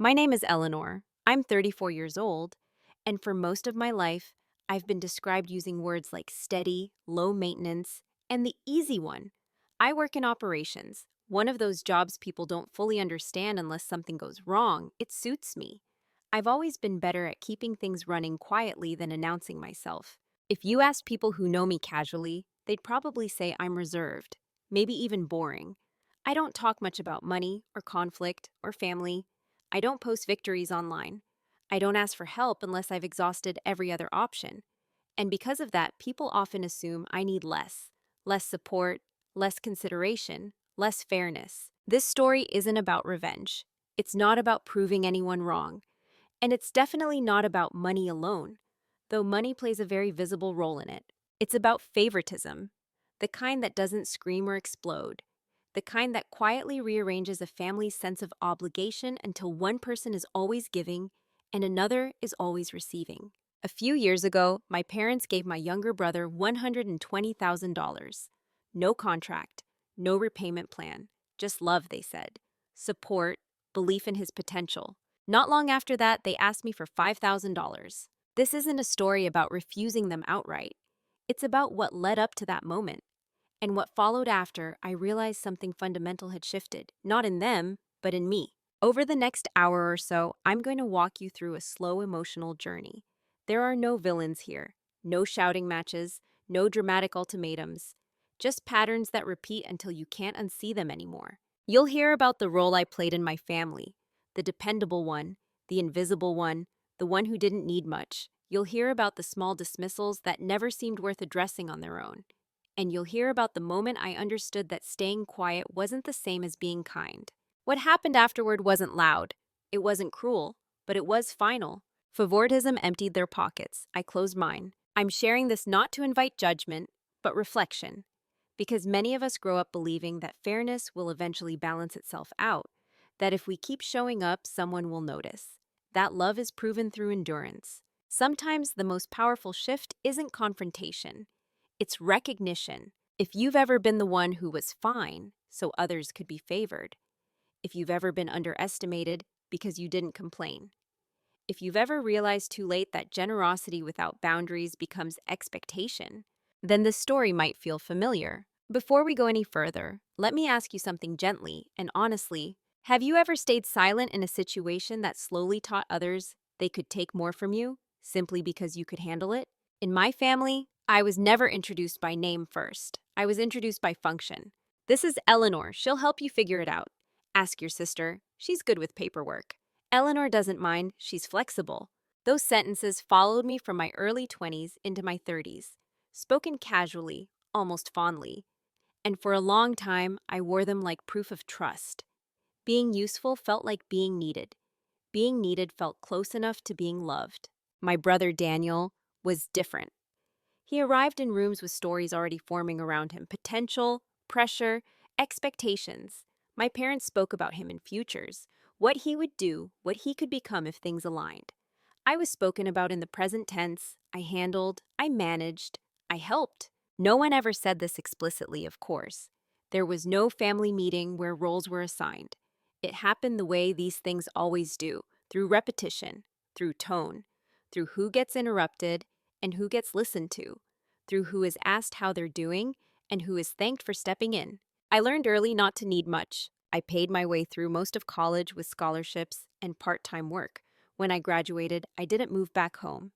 My name is Eleanor. I'm 34 years old, and for most of my life, I've been described using words like steady, low maintenance, and the easy one. I work in operations, one of those jobs people don't fully understand unless something goes wrong. It suits me. I've always been better at keeping things running quietly than announcing myself. If you asked people who know me casually, they'd probably say I'm reserved, maybe even boring. I don't talk much about money or conflict or family. I don't post victories online. I don't ask for help unless I've exhausted every other option. And because of that, people often assume I need less support, less consideration, less fairness. This story isn't about revenge. It's not about proving anyone wrong. And it's definitely not about money alone, though money plays a very visible role in it. It's about favoritism, the kind that doesn't scream or explode, the kind that quietly rearranges a family's sense of obligation until one person is always giving and another is always receiving. A few years ago, my parents gave my younger brother $120,000. No contract, no repayment plan, just love, they said. Support, belief in his potential. Not long after that, they asked me for $5,000. This isn't a story about refusing them outright. It's about what led up to that moment. And what followed after, I realized something fundamental had shifted, not in them, but in me. Over the next hour or so, I'm going to walk you through a slow emotional journey. There are no villains here, no shouting matches, no dramatic ultimatums, just patterns that repeat until you can't unsee them anymore. You'll hear about the role I played in my family, the dependable one, the invisible one, the one who didn't need much. You'll hear about the small dismissals that never seemed worth addressing on their own. And you'll hear about the moment I understood that staying quiet wasn't the same as being kind. What happened afterward wasn't loud. It wasn't cruel, but it was final. Favoritism emptied their pockets. I closed mine. I'm sharing this not to invite judgment, but reflection. Because many of us grow up believing that fairness will eventually balance itself out, that if we keep showing up, someone will notice. That love is proven through endurance. Sometimes the most powerful shift isn't confrontation. It's recognition. If you've ever been the one who was fine so others could be favored, if you've ever been underestimated because you didn't complain, if you've ever realized too late that generosity without boundaries becomes expectation, then this story might feel familiar. Before we go any further, let me ask you something gently and honestly. Have you ever stayed silent in a situation that slowly taught others they could take more from you simply because you could handle it? In my family, I was never introduced by name first. I was introduced by function. This is Eleanor. She'll help you figure it out. Ask your sister. She's good with paperwork. Eleanor doesn't mind. She's flexible. Those sentences followed me from my early 20s into my 30s, spoken casually, almost fondly. And for a long time, I wore them like proof of trust. Being useful felt like being needed. Being needed felt close enough to being loved. My brother Daniel was different. He arrived in rooms with stories already forming around him, potential, pressure, expectations. My parents spoke about him in futures, what he would do, what he could become if things aligned. I was spoken about in the present tense. I handled, I managed, I helped. No one ever said this explicitly, of course. There was no family meeting where roles were assigned. It happened the way these things always do, through repetition, through tone, through who gets interrupted and who gets listened to, through who is asked how they're doing and who is thanked for stepping in. I learned early not to need much. I paid my way through most of college with scholarships and part-time work. When I graduated, I didn't move back home.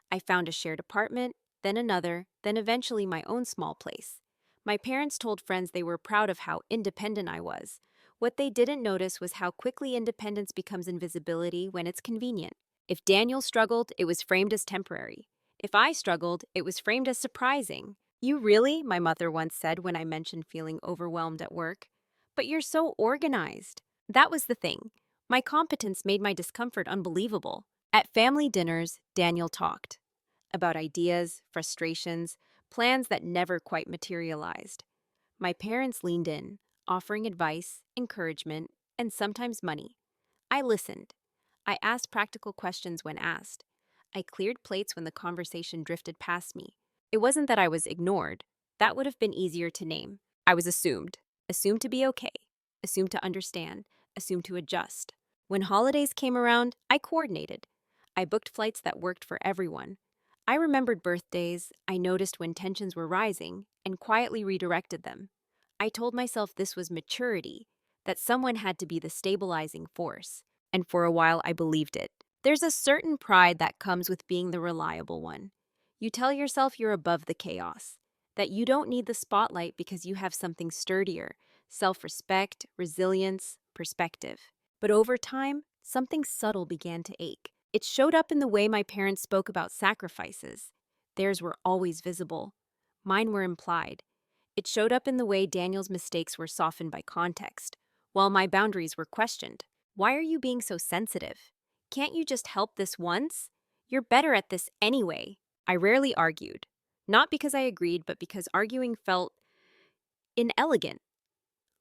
I found a shared apartment, then another, then eventually my own small place. My parents told friends they were proud of how independent I was. What they didn't notice was how quickly independence becomes invisibility when it's convenient. If Daniel struggled, it was framed as temporary. If I struggled, it was framed as surprising. You really? My mother once said when I mentioned feeling overwhelmed at work. But you're so organized. That was the thing. My competence made my discomfort unbelievable. At family dinners, Daniel talked about ideas, frustrations, plans that never quite materialized. My parents leaned in, offering advice, encouragement, and sometimes money. I listened. I asked practical questions when asked. I cleared plates when the conversation drifted past me. It wasn't that I was ignored. That would have been easier to name. I was assumed. Assumed to be okay. Assumed to understand. Assumed to adjust. When holidays came around, I coordinated. I booked flights that worked for everyone. I remembered birthdays, I noticed when tensions were rising, and quietly redirected them. I told myself this was maturity, that someone had to be the stabilizing force. And for a while, I believed it. There's a certain pride that comes with being the reliable one. You tell yourself you're above the chaos, that you don't need the spotlight because you have something sturdier: self respect, resilience, perspective. But over time, something subtle began to ache. It showed up in the way my parents spoke about sacrifices. Theirs were always visible, mine were implied. It showed up in the way Daniel's mistakes were softened by context, while my boundaries were questioned. Why are you being so sensitive? Can't you just help this once? You're better at this anyway. I rarely argued. Not because I agreed, but because arguing felt inelegant.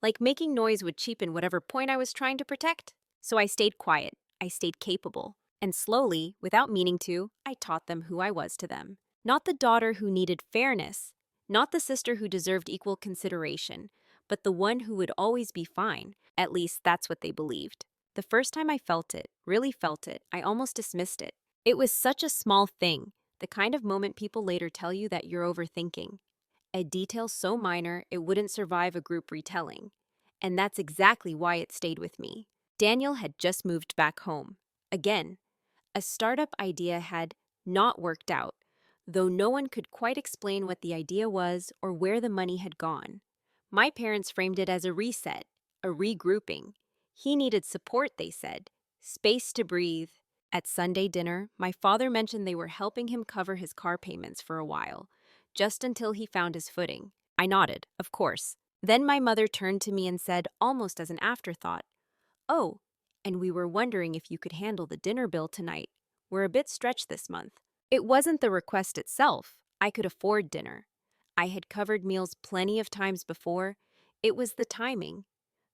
Like making noise would cheapen whatever point I was trying to protect. So I stayed quiet. I stayed capable. And slowly, without meaning to, I taught them who I was to them. Not the daughter who needed fairness, not the sister who deserved equal consideration, but the one who would always be fine. At least that's what they believed. The first time I felt it, really felt it, I almost dismissed it. It was such a small thing, the kind of moment people later tell you that you're overthinking. A detail so minor it wouldn't survive a group retelling. And that's exactly why it stayed with me. Daniel had just moved back home. Again, a startup idea had not worked out, though no one could quite explain what the idea was or where the money had gone. My parents framed it as a reset, a regrouping. He needed support, they said, space to breathe. At Sunday dinner, my father mentioned they were helping him cover his car payments for a while, just until he found his footing. I nodded, of course. Then my mother turned to me and said, almost as an afterthought, "Oh, and we were wondering if you could handle the dinner bill tonight. We're a bit stretched this month." It wasn't the request itself. I could afford dinner. I had covered meals plenty of times before. It was the timing.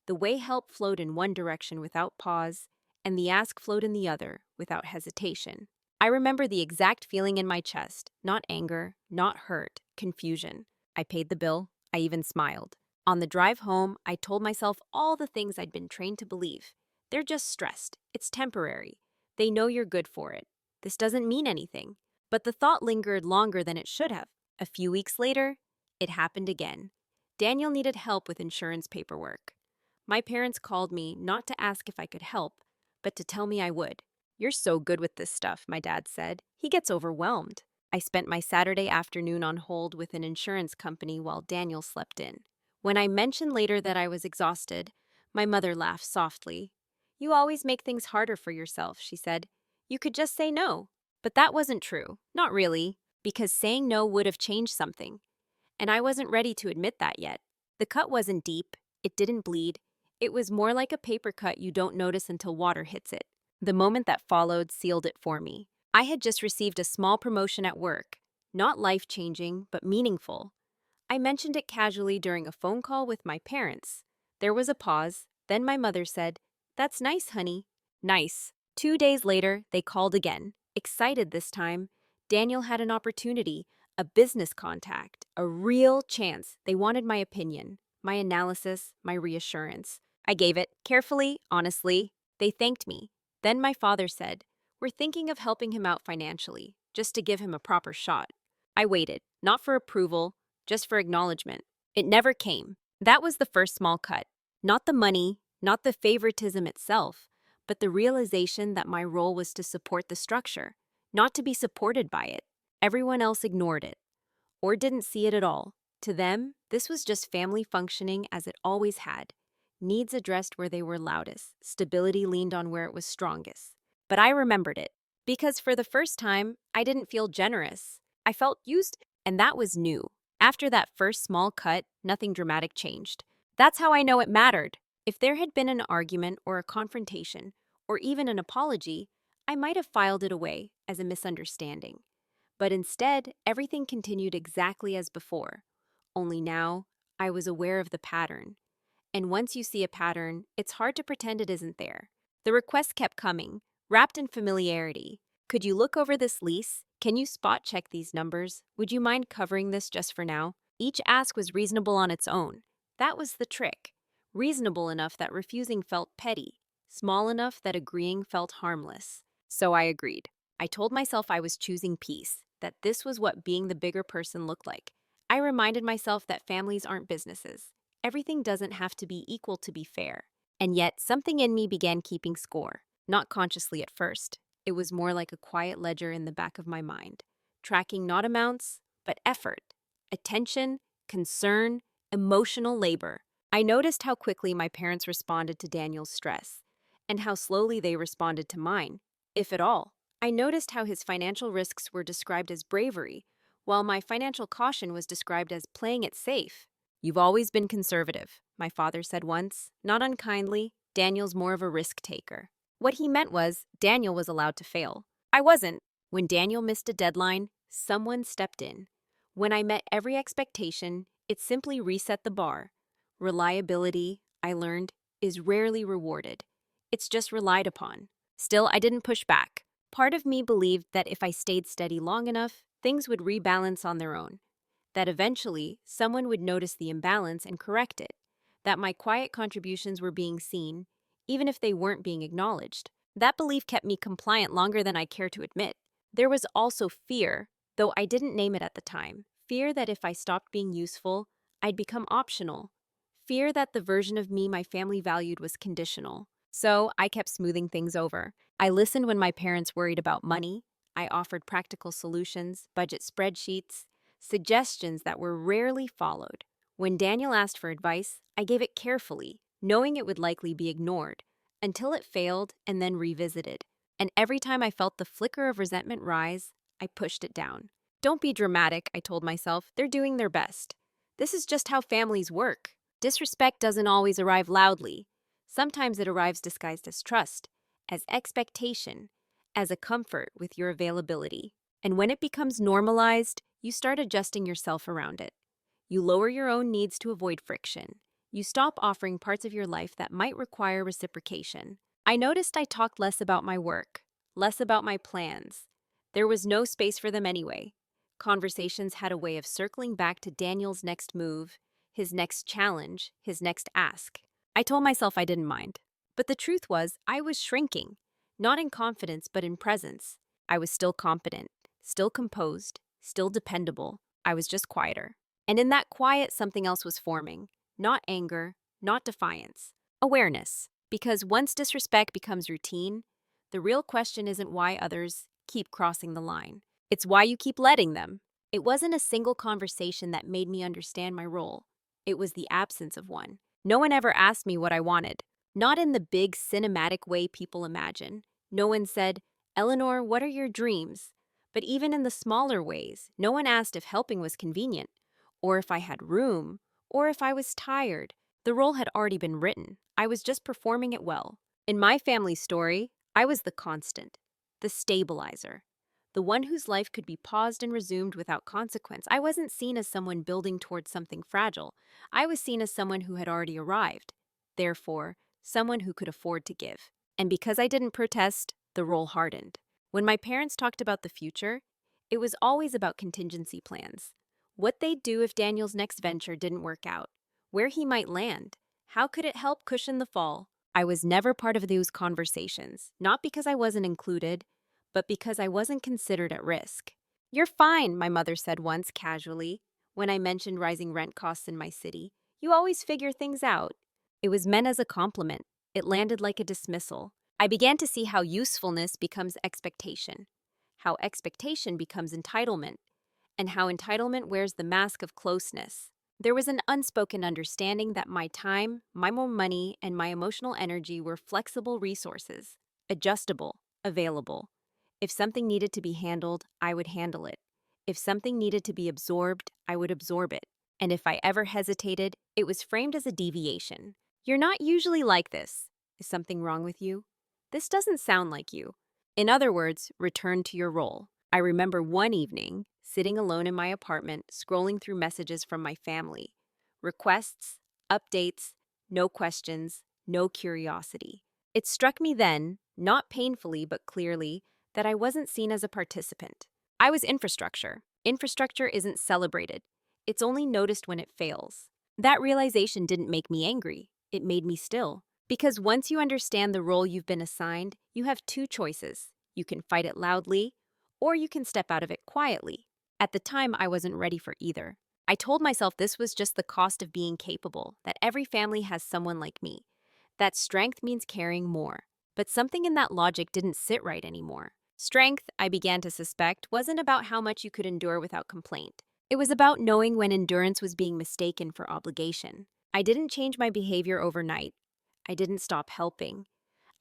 The way help flowed in one direction without pause, and the ask flowed in the other without hesitation. I remember the exact feeling in my chest, not anger, not hurt, confusion. I paid the bill. I even smiled. On the drive home, I told myself all the things I'd been trained to believe. They're just stressed. It's temporary. They know you're good for it. This doesn't mean anything. But the thought lingered longer than it should have. A few weeks later, it happened again. Daniel needed help with insurance paperwork. My parents called me not to ask if I could help, but to tell me I would. "You're so good with this stuff," my dad said. "He gets overwhelmed." I spent my Saturday afternoon on hold with an insurance company while Daniel slept in. When I mentioned later that I was exhausted, my mother laughed softly. "You always make things harder for yourself," she said. "You could just say no." But that wasn't true. Not really, because saying no would have changed something. And I wasn't ready to admit that yet. The cut wasn't deep. It didn't bleed. It was more like a paper cut you don't notice until water hits it. The moment that followed sealed it for me. I had just received a small promotion at work. Not life-changing, but meaningful. I mentioned it casually during a phone call with my parents. There was a pause. Then my mother said, "That's nice, honey." Nice. 2 days later, they called again. Excited this time. Daniel had an opportunity, a business contact, a real chance. They wanted my opinion, my analysis, my reassurance. I gave it, carefully, honestly. They thanked me. Then my father said, "We're thinking of helping him out financially, just to give him a proper shot." I waited, not for approval, just for acknowledgement. It never came. That was the first small cut. Not the money, not the favoritism itself, but the realization that my role was to support the structure, not to be supported by it. Everyone else ignored it, or didn't see it at all. To them, this was just family functioning as it always had. Needs addressed where they were loudest, stability leaned on where it was strongest. But I remembered it, because for the first time, I didn't feel generous. I felt used, and that was new. After that first small cut, nothing dramatic changed. That's how I know it mattered. If there had been an argument or a confrontation, or even an apology, I might have filed it away as a misunderstanding. But instead, everything continued exactly as before. Only now, I was aware of the pattern. And once you see a pattern, it's hard to pretend it isn't there. The requests kept coming, wrapped in familiarity. "Could you look over this lease? Can you spot check these numbers? Would you mind covering this just for now?" Each ask was reasonable on its own. That was the trick. Reasonable enough that refusing felt petty. small enough that agreeing felt harmless. So I agreed. I told myself I was choosing peace, that this was what being the bigger person looked like. I reminded myself that families aren't businesses. Everything doesn't have to be equal to be fair. And yet, something in me began keeping score. Not consciously at first. It was more like a quiet ledger in the back of my mind, tracking not amounts, but effort, attention, concern, emotional labor. I noticed how quickly my parents responded to Daniel's stress, and how slowly they responded to mine, if at all. I noticed how his financial risks were described as bravery, while my financial caution was described as playing it safe. "You've always been conservative," my father said once, not unkindly. "Daniel's more of a risk taker." What he meant was Daniel was allowed to fail. I wasn't. When Daniel missed a deadline, someone stepped in. When I met every expectation, it simply reset the bar. Reliability, I learned, is rarely rewarded. It's just relied upon. Still, I didn't push back. Part of me believed that if I stayed steady long enough, things would rebalance on their own. That eventually, someone would notice the imbalance and correct it. That my quiet contributions were being seen, even if they weren't being acknowledged. That belief kept me compliant longer than I care to admit. There was also fear, though I didn't name it at the time. Fear that if I stopped being useful, I'd become optional. Fear that the version of me my family valued was conditional. So I kept smoothing things over. I listened when my parents worried about money. I offered practical solutions, budget spreadsheets, suggestions that were rarely followed. When Daniel asked for advice, I gave it carefully, knowing it would likely be ignored, until it failed and then revisited. And every time I felt the flicker of resentment rise, I pushed it down. "Don't be dramatic," I told myself. "They're doing their best. This is just how families work." Disrespect doesn't always arrive loudly. Sometimes it arrives disguised as trust, as expectation, as a comfort with your availability. And when it becomes normalized, you start adjusting yourself around it. You lower your own needs to avoid friction. You stop offering parts of your life that might require reciprocation. I noticed I talked less about my work, less about my plans. There was no space for them anyway. Conversations had a way of circling back to Daniel's next move, his next challenge, his next ask. I told myself I didn't mind. But the truth was, I was shrinking, not in confidence, but in presence. I was still competent, still composed, still dependable. I was just quieter. And in that quiet, something else was forming. Not anger, not defiance. Awareness. Because once disrespect becomes routine, the real question isn't why others keep crossing the line. It's why you keep letting them. It wasn't a single conversation that made me understand my role. It was the absence of one. No one ever asked me what I wanted. Not in the big cinematic way people imagine. No one said, "Eleanor, what are your dreams?" But even in the smaller ways, no one asked if helping was convenient, or if I had room, or if I was tired. The role had already been written. I was just performing it well. In my family story, I was the constant, the stabilizer, the one whose life could be paused and resumed without consequence. I wasn't seen as someone building towards something fragile. I was seen as someone who had already arrived. Therefore, someone who could afford to give. And because I didn't protest, the role hardened. When my parents talked about the future, it was always about contingency plans. What they'd do if Daniel's next venture didn't work out, where he might land, how could it help cushion the fall. I was never part of those conversations, not because I wasn't included, but because I wasn't considered at risk. "You're fine," my mother said once casually, when I mentioned rising rent costs in my city. "You always figure things out." It was meant as a compliment. It landed like a dismissal. I began to see how usefulness becomes expectation, how expectation becomes entitlement, and how entitlement wears the mask of closeness. There was an unspoken understanding that my time, my more money, and my emotional energy were flexible resources, adjustable, available. If something needed to be handled, I would handle it. If something needed to be absorbed, I would absorb it. And if I ever hesitated, it was framed as a deviation. "You're not usually like this. Is something wrong with you? This doesn't sound like you." In other words, return to your role. I remember one evening, sitting alone in my apartment, scrolling through messages from my family. Requests, updates, no questions, no curiosity. It struck me then, not painfully but clearly, that I wasn't seen as a participant. I was infrastructure. Infrastructure isn't celebrated. It's only noticed when it fails. That realization didn't make me angry. It made me still. Because once you understand the role you've been assigned, you have two choices. You can fight it loudly, or you can step out of it quietly. At the time, I wasn't ready for either. I told myself this was just the cost of being capable, that every family has someone like me, that strength means caring more. But something in that logic didn't sit right anymore. Strength, I began to suspect, wasn't about how much you could endure without complaint. It was about knowing when endurance was being mistaken for obligation. I didn't change my behavior overnight. I didn't stop helping.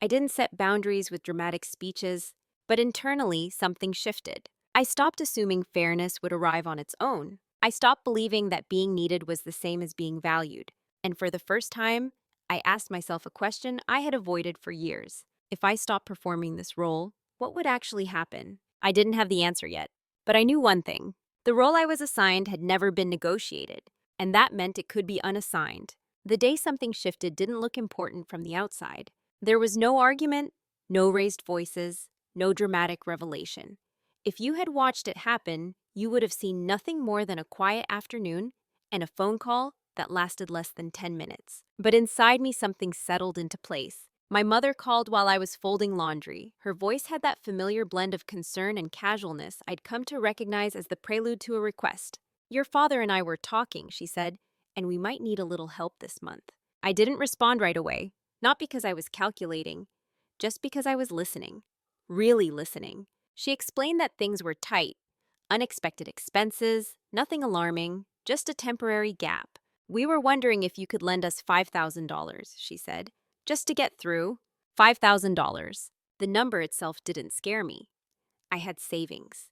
I didn't set boundaries with dramatic speeches, but internally, something shifted. I stopped assuming fairness would arrive on its own. I stopped believing that being needed was the same as being valued. And for the first time, I asked myself a question I had avoided for years. If I stopped performing this role, what would actually happen? I didn't have the answer yet, but I knew one thing. The role I was assigned had never been negotiated, and that meant it could be unassigned. The day something shifted didn't look important from the outside. There was no argument, no raised voices, no dramatic revelation. If you had watched it happen, you would have seen nothing more than a quiet afternoon and a phone call that lasted less than 10 minutes. But inside me, something settled into place. My mother called while I was folding laundry. Her voice had that familiar blend of concern and casualness I'd come to recognize as the prelude to a request. "Your father and I were talking," she said, "and we might need a little help this month." I didn't respond right away, not because I was calculating, just because I was listening. Really listening. She explained that things were tight, unexpected expenses, nothing alarming, just a temporary gap. "We were wondering if you could lend us $5,000, she said, "just to get through." $5,000. The number itself didn't scare me. I had savings.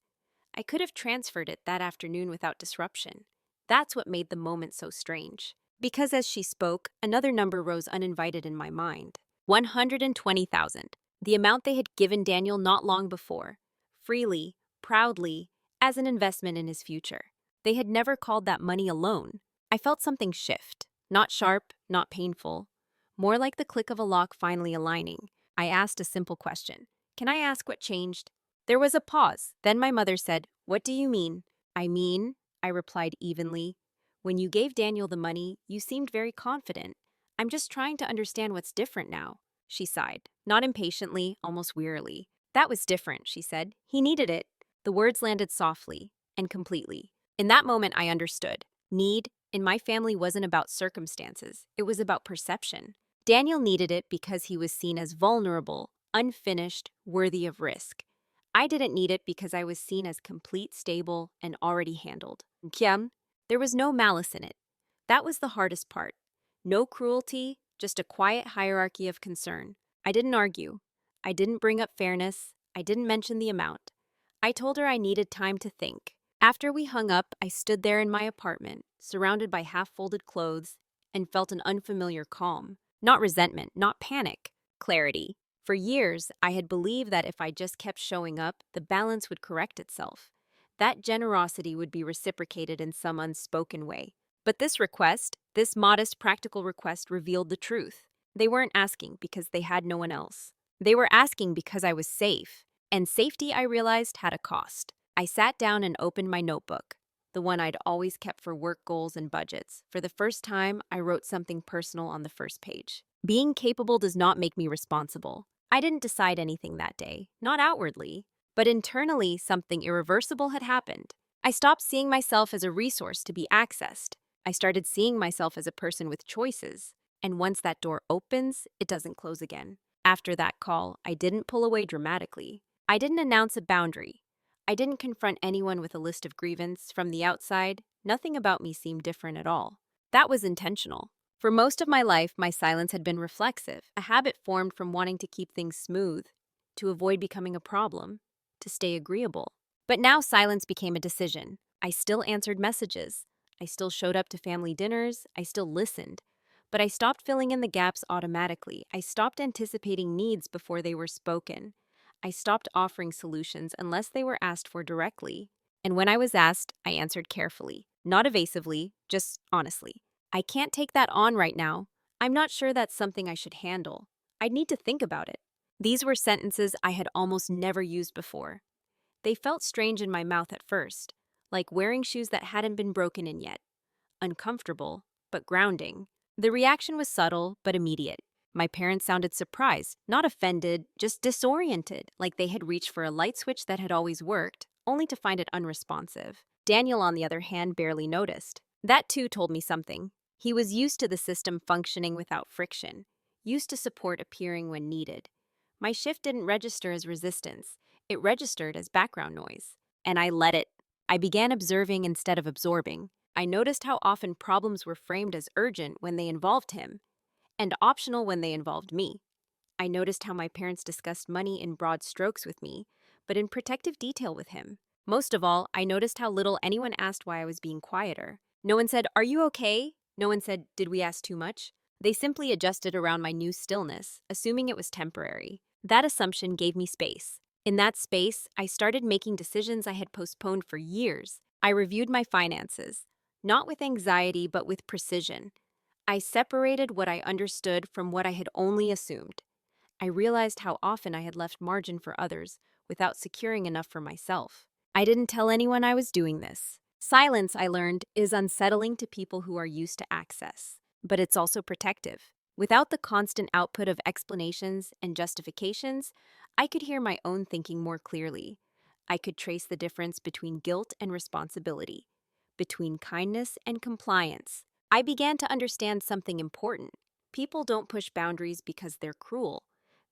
I could have transferred it that afternoon without disruption. That's what made the moment so strange. Because as she spoke, another number rose uninvited in my mind. 120,000. The amount they had given Daniel not long before. Freely, proudly, as an investment in his future. They had never called that money a loan. I felt something shift. Not sharp, not painful. More like the click of a lock finally aligning. I asked a simple question. "Can I ask what changed?" There was a pause. Then my mother said, "What do you mean?" I replied evenly, "when you gave Daniel the money, you seemed very confident. I'm just trying to understand what's different now." She sighed, not impatiently, almost wearily. "That was different," she said. "He needed it." The words landed softly and completely. In that moment, I understood. Need, in my family, wasn't about circumstances. It was about perception. Daniel needed it because he was seen as vulnerable, unfinished, worthy of risk. I didn't need it because I was seen as complete, stable, and already handled. Kiam, there was no malice in it. That was the hardest part. No cruelty, just a quiet hierarchy of concern. I didn't argue. I didn't bring up fairness. I didn't mention the amount. I told her I needed time to think. After we hung up, I stood there in my apartment, surrounded by half-folded clothes, and felt an unfamiliar calm. Not resentment, not panic. Clarity. For years, I had believed that if I just kept showing up, the balance would correct itself. That generosity would be reciprocated in some unspoken way. But this request, this modest practical request, revealed the truth. They weren't asking because they had no one else. They were asking because I was safe. And safety, I realized, had a cost. I sat down and opened my notebook, the one I'd always kept for work goals and budgets. For the first time, I wrote something personal on the first page. Being capable does not make me responsible. I didn't decide anything that day, not outwardly, but internally something irreversible had happened. I stopped seeing myself as a resource to be accessed. I started seeing myself as a person with choices. And once that door opens, it doesn't close again. After that call, I didn't pull away dramatically. I didn't announce a boundary. I didn't confront anyone with a list of grievances. From the outside, nothing about me seemed different at all. That was intentional. For most of my life, my silence had been reflexive, a habit formed from wanting to keep things smooth, to avoid becoming a problem, to stay agreeable. But now silence became a decision. I still answered messages. I still showed up to family dinners. I still listened. But I stopped filling in the gaps automatically. I stopped anticipating needs before they were spoken. I stopped offering solutions unless they were asked for directly. And when I was asked, I answered carefully, not evasively, just honestly. "I can't take that on right now. I'm not sure that's something I should handle. I'd need to think about it." These were sentences I had almost never used before. They felt strange in my mouth at first, like wearing shoes that hadn't been broken in yet. Uncomfortable, but grounding. The reaction was subtle, but immediate. My parents sounded surprised, not offended, just disoriented, like they had reached for a light switch that had always worked, only to find it unresponsive. Daniel, on the other hand, barely noticed. That too told me something. He was used to the system functioning without friction, used to support appearing when needed. My shift didn't register as resistance, it registered as background noise. And I let it. I began observing instead of absorbing. I noticed how often problems were framed as urgent when they involved him, and optional when they involved me. I noticed how my parents discussed money in broad strokes with me, but in protective detail with him. Most of all, I noticed how little anyone asked why I was being quieter. No one said, "Are you okay?" No one said, "Did we ask too much?" They simply adjusted around my new stillness, assuming it was temporary. That assumption gave me space. In that space, I started making decisions I had postponed for years. I reviewed my finances, not with anxiety, but with precision. I separated what I understood from what I had only assumed. I realized how often I had left margin for others without securing enough for myself. I didn't tell anyone I was doing this. Silence, I learned, is unsettling to people who are used to access, but it's also protective. Without the constant output of explanations and justifications, I could hear my own thinking more clearly. I could trace the difference between guilt and responsibility, between kindness and compliance. I began to understand something important. People don't push boundaries because they're cruel.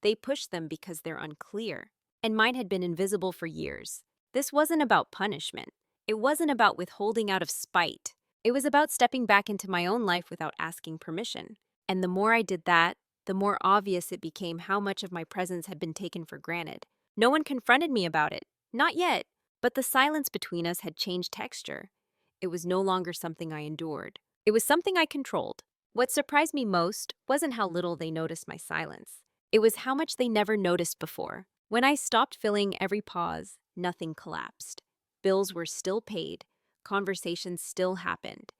They push them because they're unclear. And mine had been invisible for years. This wasn't about punishment. It wasn't about withholding out of spite. It was about stepping back into my own life without asking permission. And the more I did that, the more obvious it became how much of my presence had been taken for granted. No one confronted me about it. Not yet. But the silence between us had changed texture. It was no longer something I endured. It was something I controlled. What surprised me most wasn't how little they noticed my silence. It was how much they never noticed before. When I stopped filling every pause, nothing collapsed. Bills were still paid. Conversations still happened.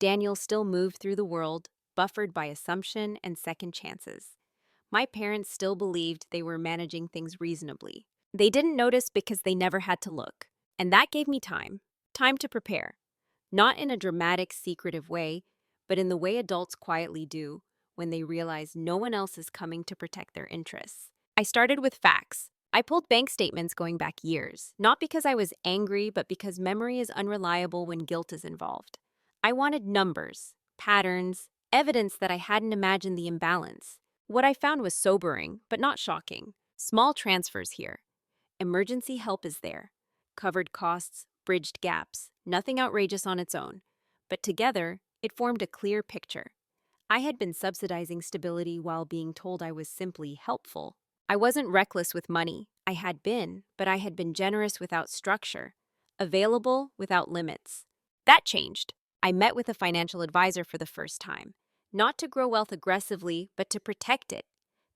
Daniel still moved through the world, buffered by assumption and second chances. My parents still believed they were managing things reasonably. They didn't notice because they never had to look. And that gave me time. Time to prepare. Not in a dramatic, secretive way, but in the way adults quietly do when they realize no one else is coming to protect their interests. I started with facts. I pulled bank statements going back years, not because I was angry, but because memory is unreliable when guilt is involved. I wanted numbers, patterns, evidence that I hadn't imagined the imbalance. What I found was sobering, but not shocking. Small transfers here. Emergency help is there. Covered costs, bridged gaps, nothing outrageous on its own. But together, it formed a clear picture. I had been subsidizing stability while being told I was simply helpful. I wasn't reckless with money. I had been, but I had been generous without structure, available without limits. That changed. I met with a financial advisor for the first time, not to grow wealth aggressively, but to protect it,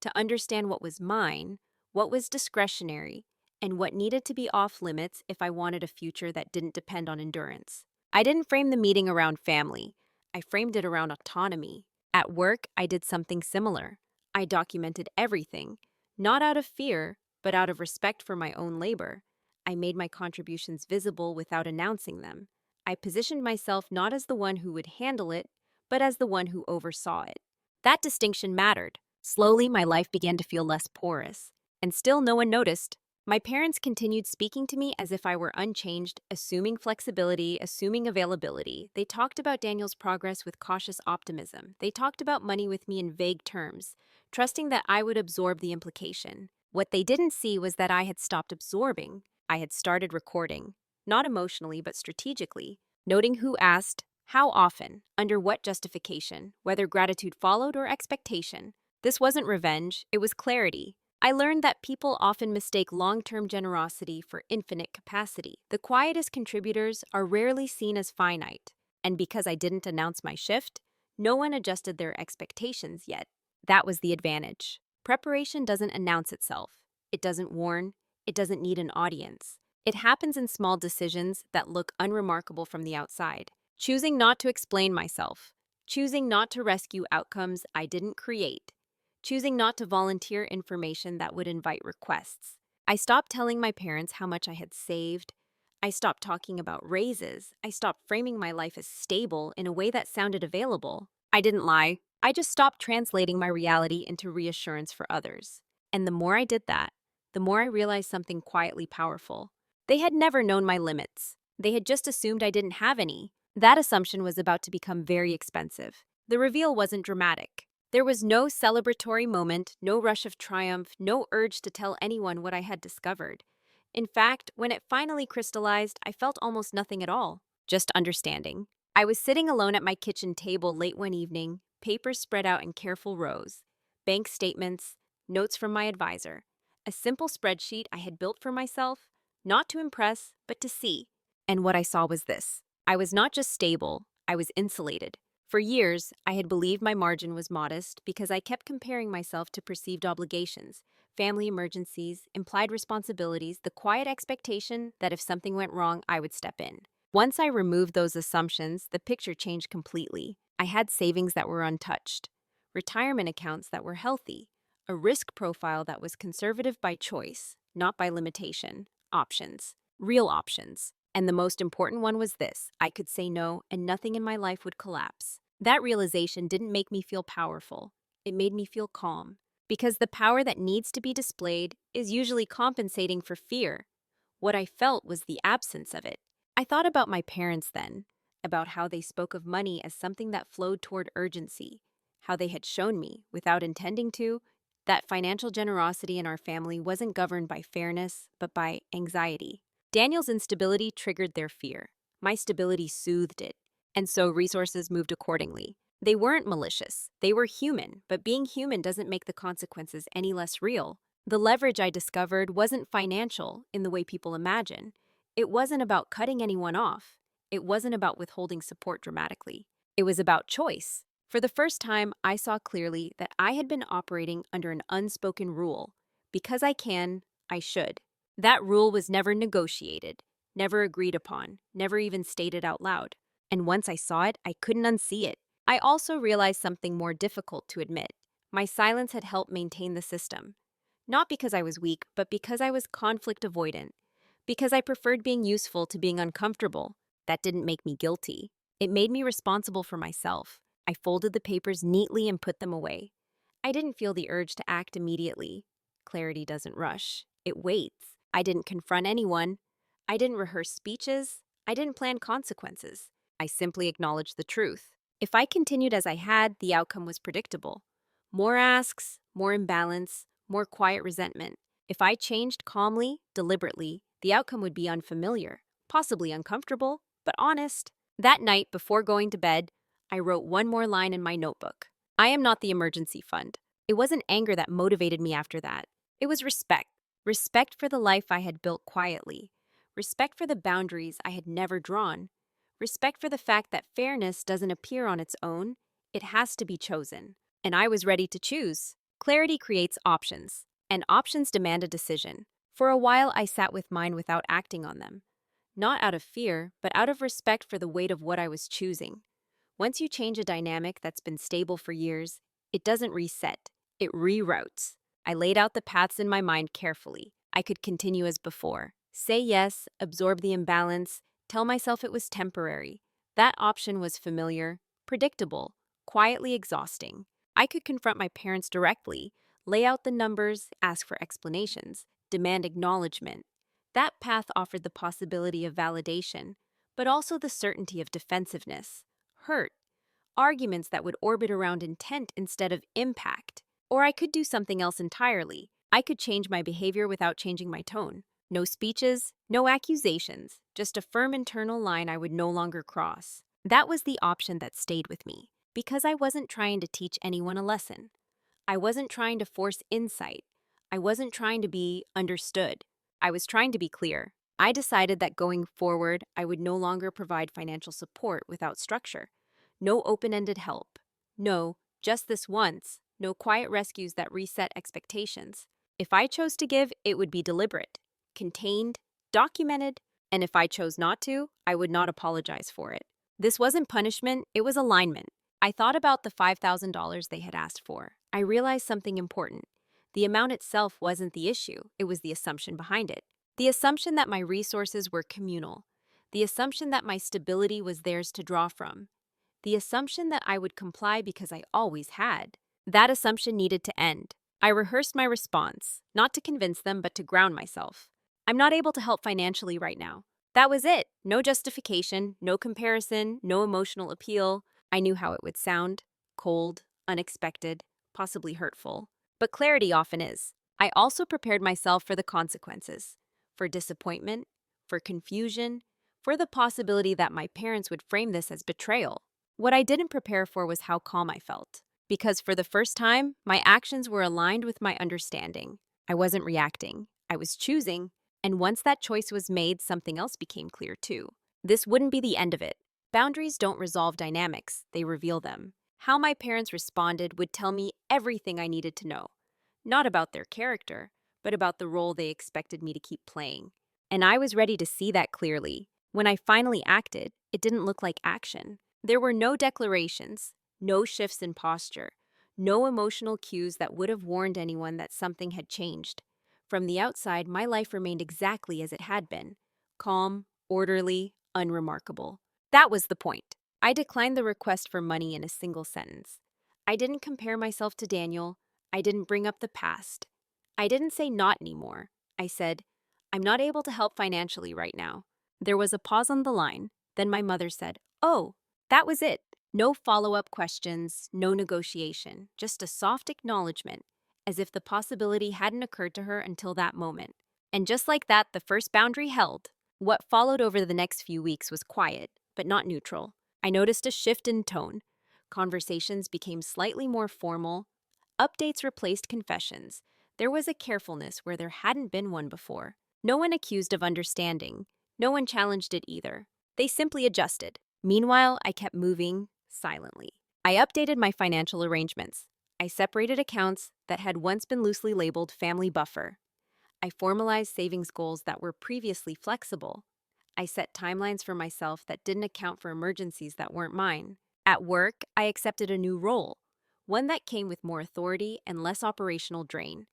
to understand what was mine, what was discretionary, and what needed to be off limits if I wanted a future that didn't depend on endurance. I didn't frame the meeting around family. I framed it around autonomy. At work, I did something similar. I documented everything, not out of fear, but out of respect for my own labor. I made my contributions visible without announcing them. I positioned myself not as the one who would handle it, but as the one who oversaw it. That distinction mattered. Slowly, my life began to feel less porous. And still no one noticed. My parents continued speaking to me as if I were unchanged, assuming flexibility, assuming availability. They talked about Daniel's progress with cautious optimism. They talked about money with me in vague terms, trusting that I would absorb the implication. What they didn't see was that I had stopped absorbing. I had started recording, not emotionally but strategically, noting who asked, how often, under what justification, whether gratitude followed or expectation. This wasn't revenge, it was clarity. I learned that people often mistake long-term generosity for infinite capacity. The quietest contributors are rarely seen as finite. And because I didn't announce my shift, no one adjusted their expectations yet. That was the advantage. Preparation doesn't announce itself. It doesn't warn. It doesn't need an audience. It happens in small decisions that look unremarkable from the outside. Choosing not to explain myself. Choosing not to rescue outcomes I didn't create. Choosing not to volunteer information that would invite requests. I stopped telling my parents how much I had saved. I stopped talking about raises. I stopped framing my life as stable in a way that sounded available. I didn't lie. I just stopped translating my reality into reassurance for others. And the more I did that, the more I realized something quietly powerful. They had never known my limits. They had just assumed I didn't have any. That assumption was about to become very expensive. The reveal wasn't dramatic. There was no celebratory moment, no rush of triumph, no urge to tell anyone what I had discovered. In fact, when it finally crystallized, I felt almost nothing at all, just understanding. I was sitting alone at my kitchen table late one evening, papers spread out in careful rows, bank statements, notes from my advisor, a simple spreadsheet I had built for myself, not to impress, but to see. And what I saw was this. I was not just stable, I was insulated. For years, I had believed my margin was modest because I kept comparing myself to perceived obligations, family emergencies, implied responsibilities, the quiet expectation that if something went wrong, I would step in. Once I removed those assumptions, the picture changed completely. I had savings that were untouched, retirement accounts that were healthy, a risk profile that was conservative by choice, not by limitation, options, real options. And the most important one was this: I could say no and nothing in my life would collapse. That realization didn't make me feel powerful. It made me feel calm. Because the power that needs to be displayed is usually compensating for fear. What I felt was the absence of it. I thought about my parents then, about how they spoke of money as something that flowed toward urgency, how they had shown me, without intending to, that financial generosity in our family wasn't governed by fairness, but by anxiety. Daniel's instability triggered their fear. My stability soothed it, and so resources moved accordingly. They weren't malicious, they were human, but being human doesn't make the consequences any less real. The leverage I discovered wasn't financial in the way people imagine. It wasn't about cutting anyone off. It wasn't about withholding support dramatically. It was about choice. For the first time, I saw clearly that I had been operating under an unspoken rule. Because I can, I should. That rule was never negotiated, never agreed upon, never even stated out loud. And once I saw it, I couldn't unsee it. I also realized something more difficult to admit. My silence had helped maintain the system. Not because I was weak, but because I was conflict avoidant. Because I preferred being useful to being uncomfortable. That didn't make me guilty. It made me responsible for myself. I folded the papers neatly and put them away. I didn't feel the urge to act immediately. Clarity doesn't rush. It waits. I didn't confront anyone. I didn't rehearse speeches. I didn't plan consequences. I simply acknowledged the truth. If I continued as I had, the outcome was predictable. More asks, more imbalance, more quiet resentment. If I changed calmly, deliberately, the outcome would be unfamiliar, possibly uncomfortable, but honest. That night, before going to bed, I wrote one more line in my notebook. I am not the emergency fund. It wasn't anger that motivated me after that. It was respect. Respect for the life I had built quietly. Respect for the boundaries I had never drawn. Respect for the fact that fairness doesn't appear on its own. It has to be chosen. And I was ready to choose. Clarity creates options, and options demand a decision. For a while, I sat with mine without acting on them. Not out of fear, but out of respect for the weight of what I was choosing. Once you change a dynamic that's been stable for years, it doesn't reset, it reroutes. I laid out the paths in my mind carefully. I could continue as before. Say yes, absorb the imbalance, tell myself it was temporary. That option was familiar, predictable, quietly exhausting. I could confront my parents directly, lay out the numbers, ask for explanations, demand acknowledgement. That path offered the possibility of validation, but also the certainty of defensiveness, hurt, arguments that would orbit around intent instead of impact. Or I could do something else entirely. I could change my behavior without changing my tone. No speeches, no accusations, just a firm internal line I would no longer cross. That was the option that stayed with me, because I wasn't trying to teach anyone a lesson. I wasn't trying to force insight. I wasn't trying to be understood. I was trying to be clear. I decided that going forward, I would no longer provide financial support without structure. No open-ended help. No, just this once. No quiet rescues that reset expectations. If I chose to give, it would be deliberate, contained, documented, and if I chose not to, I would not apologize for it. This wasn't punishment, it was alignment. I thought about the $5,000 they had asked for. I realized something important. The amount itself wasn't the issue, it was the assumption behind it. The assumption that my resources were communal. The assumption that my stability was theirs to draw from. the assumption that I would comply because I always had. That assumption needed to end. I rehearsed my response, not to convince them, but to ground myself. I'm not able to help financially right now. That was it. No justification, no comparison, no emotional appeal. I knew how it would sound: cold, unexpected, possibly hurtful. But clarity often is. I also prepared myself for the consequences: for disappointment, for confusion, for the possibility that my parents would frame this as betrayal. What I didn't prepare for was how calm I felt. Because for the first time, my actions were aligned with my understanding. I wasn't reacting, I was choosing. And once that choice was made, something else became clear too. This wouldn't be the end of it. Boundaries don't resolve dynamics, they reveal them. How my parents responded would tell me everything I needed to know. Not about their character, but about the role they expected me to keep playing. And I was ready to see that clearly. When I finally acted, it didn't look like action. There were no declarations, no shifts in posture, no emotional cues that would have warned anyone that something had changed. From the outside, my life remained exactly as it had been: calm, orderly, unremarkable. That was the point. I declined the request for money in a single sentence. I didn't compare myself to Daniel. I didn't bring up the past. I didn't say not anymore. I said, I'm not able to help financially right now. There was a pause on the line. Then my mother said, Oh, that was it. No follow-up questions, no negotiation, just a soft acknowledgement, as if the possibility hadn't occurred to her until that moment. And just like that, the first boundary held. What followed over the next few weeks was quiet, but not neutral. I noticed a shift in tone. Conversations became slightly more formal. Updates replaced confessions. There was a carefulness where there hadn't been one before. No one accused of understanding. No one challenged it either. They simply adjusted. Meanwhile, I kept moving silently. I updated my financial arrangements. I separated accounts that had once been loosely labeled family buffer. I formalized savings goals that were previously flexible. I set timelines for myself that didn't account for emergencies that weren't mine. At work, I accepted a new role, one that came with more authority and less operational drain.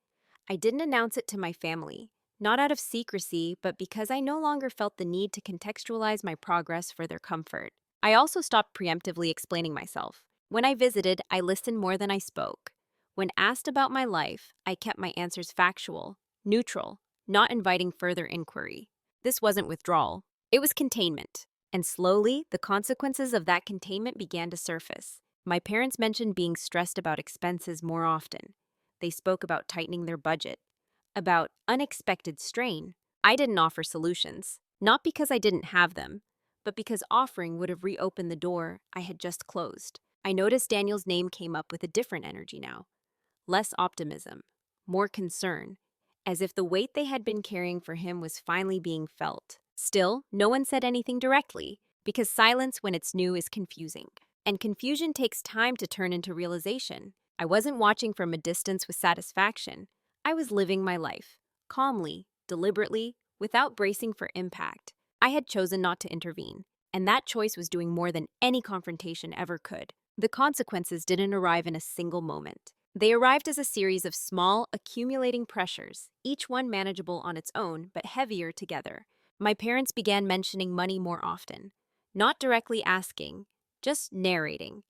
I didn't announce it to my family, not out of secrecy, but because I no longer felt the need to contextualize my progress for their comfort. I also stopped preemptively explaining myself. When I visited, I listened more than I spoke. When asked about my life, I kept my answers factual, neutral, not inviting further inquiry. This wasn't withdrawal, it was containment. And slowly, the consequences of that containment began to surface. My parents mentioned being stressed about expenses more often. They spoke about tightening their budget, about unexpected strain. I didn't offer solutions, not because I didn't have them, but because offering would have reopened the door I had just closed. I noticed Daniel's name came up with a different energy now: less optimism, more concern, as if the weight they had been carrying for him was finally being felt. Still, no one said anything directly, because silence when it's new is confusing. And confusion takes time to turn into realization. I wasn't watching from a distance with satisfaction. I was living my life, calmly, deliberately, without bracing for impact. I had chosen not to intervene, and that choice was doing more than any confrontation ever could. The consequences didn't arrive in a single moment. They arrived as a series of small, accumulating pressures, each one manageable on its own, but heavier together. My parents began mentioning money more often, not directly asking, just narrating,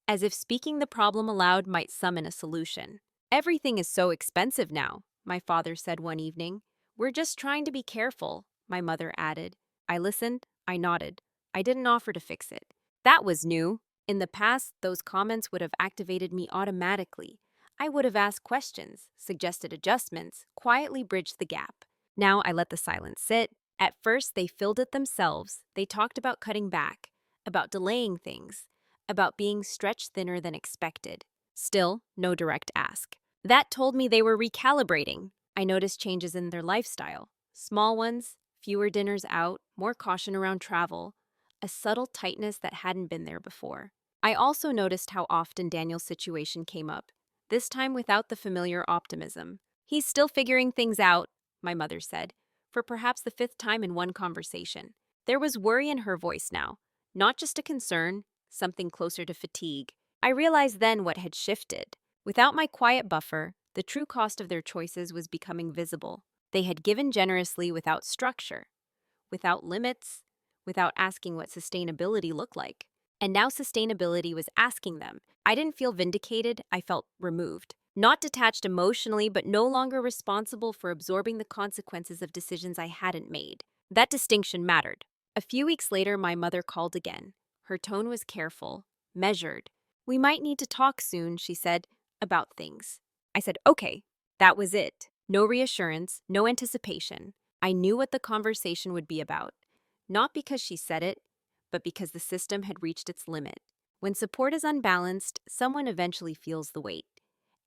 as if speaking the problem aloud might summon a solution. Everything is so expensive now, my father said one evening. We're just trying to be careful, my mother added. I listened, I nodded. I didn't offer to fix it. That was new. In the past, those comments would have activated me automatically. I would have asked questions, suggested adjustments, quietly bridged the gap. Now I let the silence sit. At first, they filled it themselves. They talked about cutting back, about delaying things, about being stretched thinner than expected. Still, no direct ask. That told me they were recalibrating. I noticed changes in their lifestyle. Small ones, fewer dinners out, more caution around travel, a subtle tightness that hadn't been there before. I also noticed how often Daniel's situation came up, this time without the familiar optimism. He's still figuring things out, my mother said, for perhaps the fifth time in one conversation. There was worry in her voice now, not just a concern, something closer to fatigue. I realized then what had shifted. Without my quiet buffer, the true cost of their choices was becoming visible. They had given generously without structure, without limits, without asking what sustainability looked like. And now sustainability was asking them. I didn't feel vindicated, I felt removed. Not detached emotionally, but no longer responsible for absorbing the consequences of decisions I hadn't made. That distinction mattered. A few weeks later, my mother called again. Her tone was careful, measured. "We might need to talk soon," she said, "about things." I said, "Okay." That was it. No reassurance, no anticipation. I knew what the conversation would be about. Not because she said it, but because the system had reached its limit. When support is unbalanced, someone eventually feels the weight.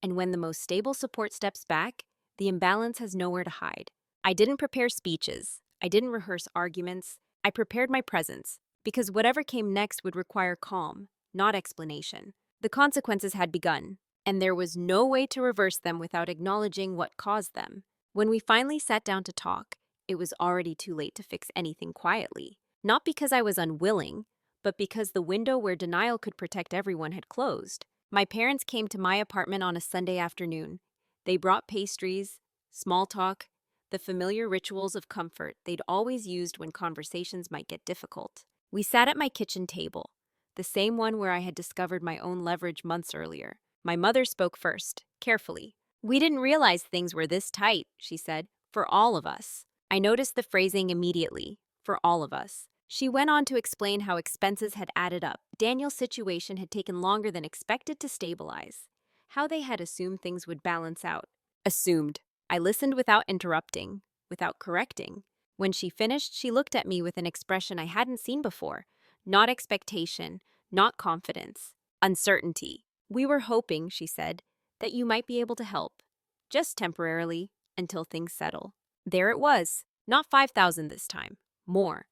And when the most stable support steps back, the imbalance has nowhere to hide. I didn't prepare speeches. I didn't rehearse arguments. I prepared my presence, because whatever came next would require calm, not explanation. The consequences had begun, and there was no way to reverse them without acknowledging what caused them. When we finally sat down to talk, it was already too late to fix anything quietly. Not because I was unwilling, but because the window where denial could protect everyone had closed. My parents came to my apartment on a Sunday afternoon. They brought pastries, small talk, the familiar rituals of comfort they'd always used when conversations might get difficult. We sat at my kitchen table, the same one where I had discovered my own leverage months earlier. My mother spoke first, carefully. "We didn't realize things were this tight," she said, "for all of us." I noticed the phrasing immediately, "for all of us." She went on to explain how expenses had added up. Daniel's situation had taken longer than expected to stabilize. How they had assumed things would balance out. Assumed. I listened without interrupting, without correcting. When she finished, she looked at me with an expression I hadn't seen before. Not expectation, not confidence. Uncertainty. "We were hoping," she said, "that you might be able to help. Just temporarily, until things settle." There it was. Not 5,000 this time. More.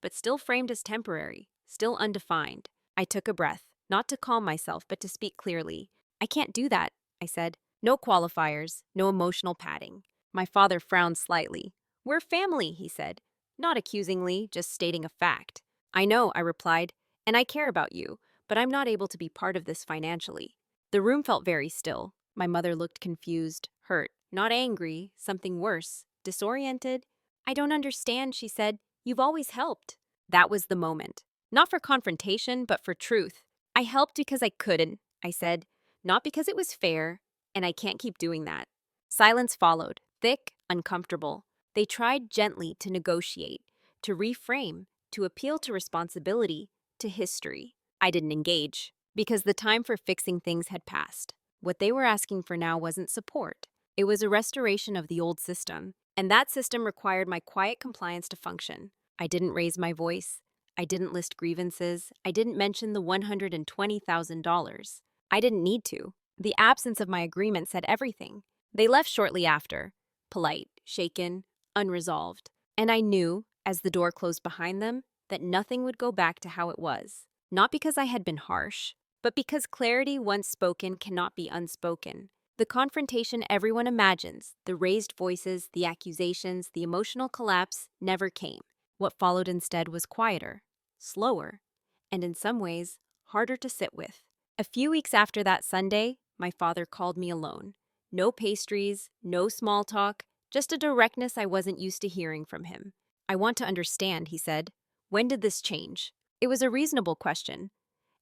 But still framed as temporary, still undefined. I took a breath, not to calm myself, but to speak clearly. "I can't do that," I said. No qualifiers, no emotional padding. My father frowned slightly. "We're family," he said. Not accusingly, just stating a fact. "I know," I replied, "and I care about you, but I'm not able to be part of this financially." The room felt very still. My mother looked confused, hurt, not angry, something worse, disoriented. "I don't understand," she said. "You've always helped." That was the moment. Not for confrontation, but for truth. "I helped because I couldn't," I said. "Not because it was fair, and I can't keep doing that." Silence followed, thick, uncomfortable. They tried gently to negotiate, to reframe, to appeal to responsibility, to history. I didn't engage, because the time for fixing things had passed. What they were asking for now wasn't support. It was a restoration of the old system, and that system required my quiet compliance to function. I didn't raise my voice. I didn't list grievances. I didn't mention the $120,000. I didn't need to. The absence of my agreement said everything. They left shortly after, polite, shaken, unresolved. And I knew, as the door closed behind them, that nothing would go back to how it was. Not because I had been harsh, but because clarity once spoken cannot be unspoken. The confrontation everyone imagines, the raised voices, the accusations, the emotional collapse, never came. What followed instead was quieter, slower, and in some ways, harder to sit with. A few weeks after that Sunday, my father called me alone. No pastries, no small talk, just a directness I wasn't used to hearing from him. "I want to understand," he said. "When did this change?" It was a reasonable question,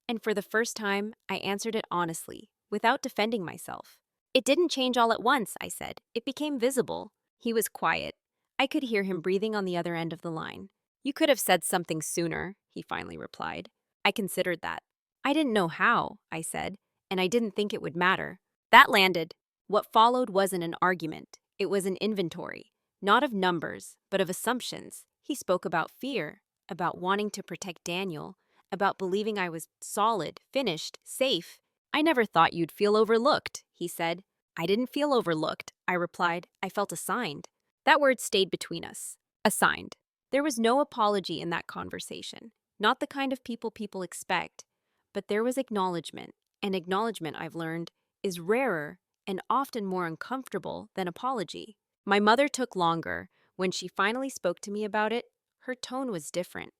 and for the first time, I answered it honestly, without defending myself. "It didn't change all at once," I said. "It became visible." He was quiet. I could hear him breathing on the other end of the line. "You could have said something sooner," he finally replied. I considered that. "I didn't know how," I said, "and I didn't think it would matter." That landed. What followed wasn't an argument. It was an inventory. Not of numbers, but of assumptions. He spoke about fear, about wanting to protect Daniel, about believing I was solid, finished, safe. "I never thought you'd feel overlooked," he said. "I didn't feel overlooked," I replied. "I felt assigned." That word stayed between us. Assigned. There was no apology in that conversation. Not the kind of people expect. But there was acknowledgment. And acknowledgment, I've learned, is rarer and often more uncomfortable than apology. My mother took longer. When she finally spoke to me about it, her tone was different.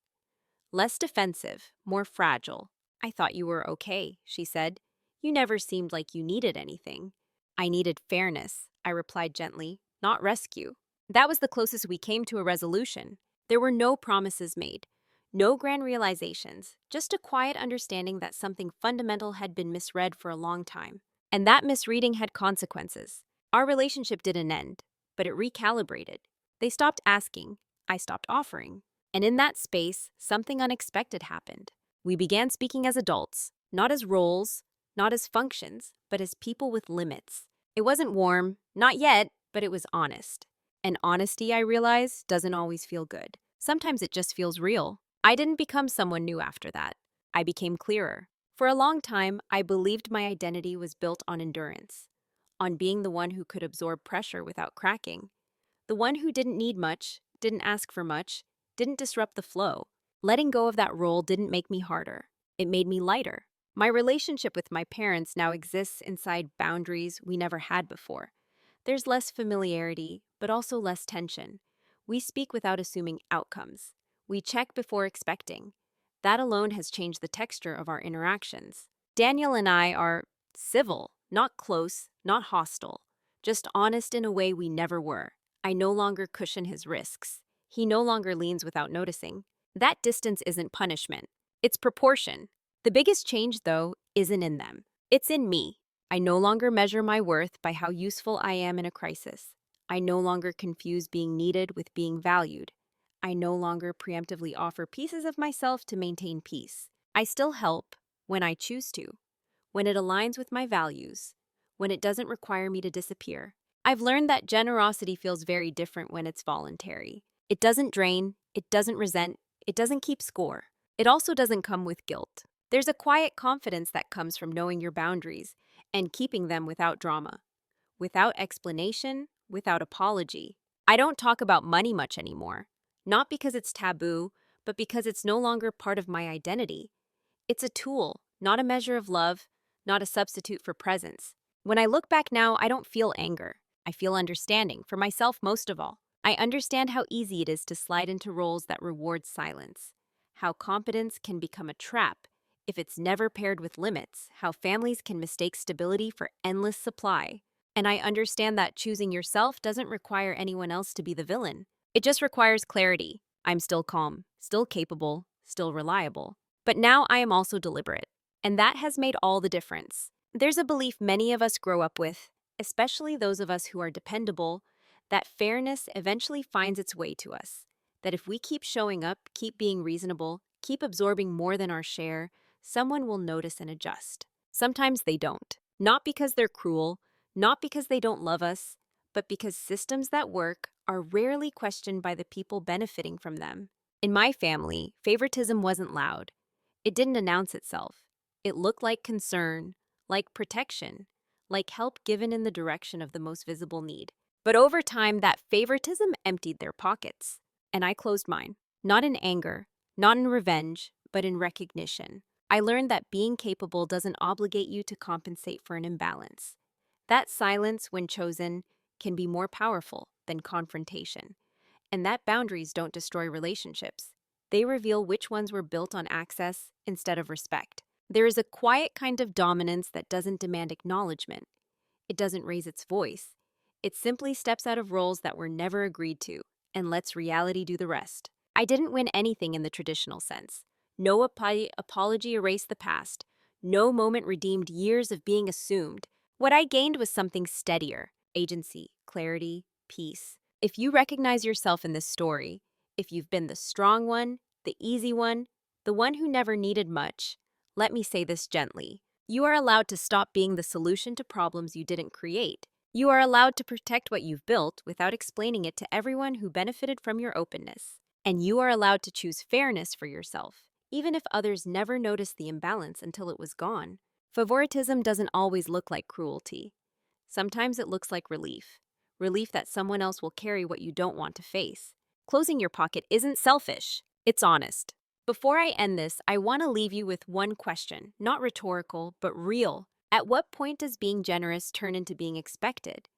Less defensive, more fragile. "I thought you were okay," she said. "You never seemed like you needed anything." "I needed fairness," I replied gently, "not rescue." That was the closest we came to a resolution. There were no promises made, No grand realizations, just a quiet understanding that something fundamental had been misread for a long time. And that misreading had consequences. Our relationship didn't end, but it recalibrated. They stopped asking, I stopped offering. And in that space, something unexpected happened. We began speaking as adults, not as roles, not as functions, but as people with limits. It wasn't warm, not yet, but it was honest. And honesty, I realize, doesn't always feel good. Sometimes it just feels real. I didn't become someone new after that. I became clearer. For a long time, I believed my identity was built on endurance, on being the one who could absorb pressure without cracking, the one who didn't need much, didn't ask for much, didn't disrupt the flow. Letting go of that role didn't make me harder. It made me lighter. My relationship with my parents now exists inside boundaries we never had before. There's less familiarity, but also less tension. We speak without assuming outcomes. We check before expecting. That alone has changed the texture of our interactions. Daniel and I are civil, not close, not hostile, just honest in a way we never were. I no longer cushion his risks. He no longer leans without noticing. That distance isn't punishment, it's proportion. The biggest change, though, isn't in them. It's in me. I no longer measure my worth by how useful I am in a crisis. I no longer confuse being needed with being valued. I no longer preemptively offer pieces of myself to maintain peace. I still help when I choose to, when it aligns with my values, when it doesn't require me to disappear. I've learned that generosity feels very different when it's voluntary. It doesn't drain, it doesn't resent, it doesn't keep score. It also doesn't come with guilt. There's a quiet confidence that comes from knowing your boundaries and keeping them without drama, without explanation, without apology. I don't talk about money much anymore, not because it's taboo, but because it's no longer part of my identity. It's a tool, not a measure of love, not a substitute for presence. When I look back now, I don't feel anger. I feel understanding, for myself most of all. I understand how easy it is to slide into roles that reward silence, how competence can become a trap if it's never paired with limits, how families can mistake stability for endless supply. And I understand that choosing yourself doesn't require anyone else to be the villain. It just requires clarity. I'm still calm, still capable, still reliable. But now I am also deliberate, and that has made all the difference. There's a belief many of us grow up with, especially those of us who are dependable, that fairness eventually finds its way to us. That if we keep showing up, keep being reasonable, keep absorbing more than our share, someone will notice and adjust. Sometimes they don't. Not because they're cruel, not because they don't love us, but because systems that work are rarely questioned by the people benefiting from them. In my family, favoritism wasn't loud. It didn't announce itself. It looked like concern, like protection, like help given in the direction of the most visible need. But over time, that favoritism emptied their pockets, and I closed mine. Not in anger, not in revenge, but in recognition. I learned that being capable doesn't obligate you to compensate for an imbalance. That silence, when chosen, can be more powerful than confrontation. And that boundaries don't destroy relationships. They reveal which ones were built on access instead of respect. There is a quiet kind of dominance that doesn't demand acknowledgement. It doesn't raise its voice. It simply steps out of roles that were never agreed to and lets reality do the rest. I didn't win anything in the traditional sense. No apology erased the past. No moment redeemed years of being assumed. What I gained was something steadier: agency, clarity, peace. If you recognize yourself in this story, if you've been the strong one, the easy one, the one who never needed much, let me say this gently. You are allowed to stop being the solution to problems you didn't create. You are allowed to protect what you've built without explaining it to everyone who benefited from your openness. And you are allowed to choose fairness for yourself, even if others never noticed the imbalance until it was gone. Favoritism doesn't always look like cruelty. Sometimes it looks like relief. Relief that someone else will carry what you don't want to face. Closing your pocket isn't selfish, it's honest. Before I end this, I want to leave you with one question, not rhetorical, but real. At what point does being generous turn into being expected?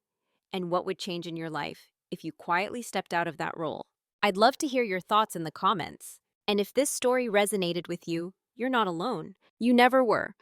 And what would change in your life if you quietly stepped out of that role? I'd love to hear your thoughts in the comments. And if this story resonated with you, you're not alone. You never were.